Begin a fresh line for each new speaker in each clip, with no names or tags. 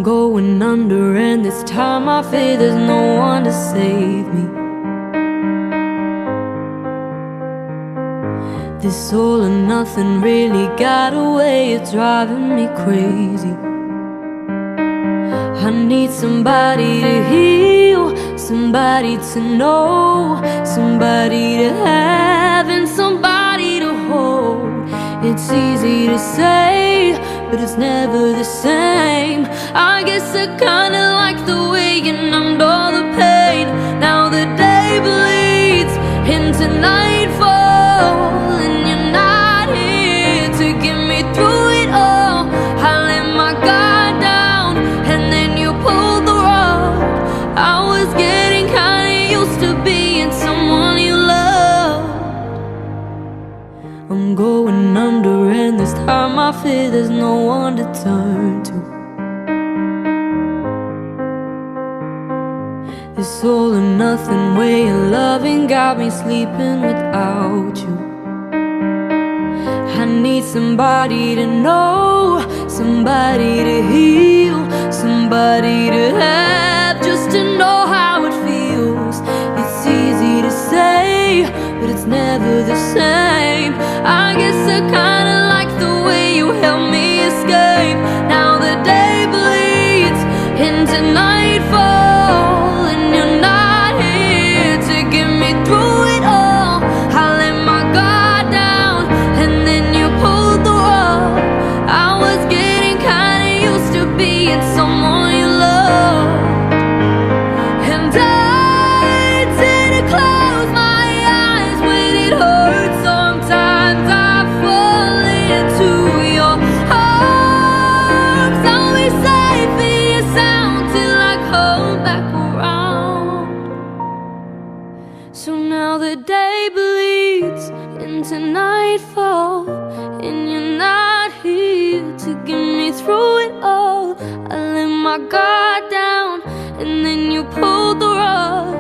going under, and this time I fear there's no one to save me. This all or nothing really got a way of driving me crazy. I need somebody to heal, somebody to know, somebody to have, and somebody to hold. It's easy to say, but it's never the same. I guess I kinda like the way you numbed all the pain. Now the day bleeds into nightfall, and you're not here to get me through it all. I let my guard down, and then you pulled the rug. I was getting kinda used to being someone you loved. I'm going under, and this time I fear there's no one to turn to. This all or nothing way of loving got me sleeping without you. I need somebody to know, somebody to heal, somebody to have, just to know how it feels. It's easy to say, but it's never the same. I guess I kinda like the way you helped me escape. Now the day bleeds into nightfall, and you're not here to get me through it all. I let my guard down, and then you pulled the rug. I was getting kinda used to being someone you loved, and I didn't close my eyes when it hurts. Sometimes I fall into your arms. I'll be safe in your sound till I come back around. So now the day bleeds into nightfall, and you're not here to get me through it all. I let my guard down, and then you pulled the rug.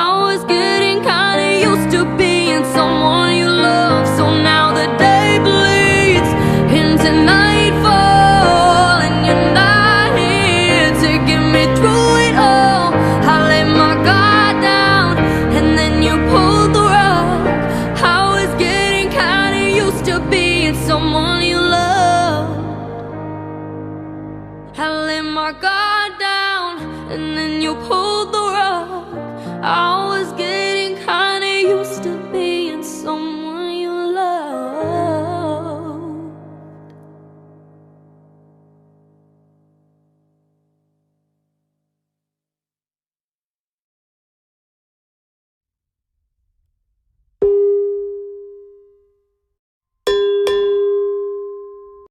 I was getting kinda used to being someone you love. So now the day bleeds into nightfall, and you're not here to get me through it all. I let my guard down, and then you pulled the rug. I was getting kinda used to being someone you loved. I let my guard down, and then you pulled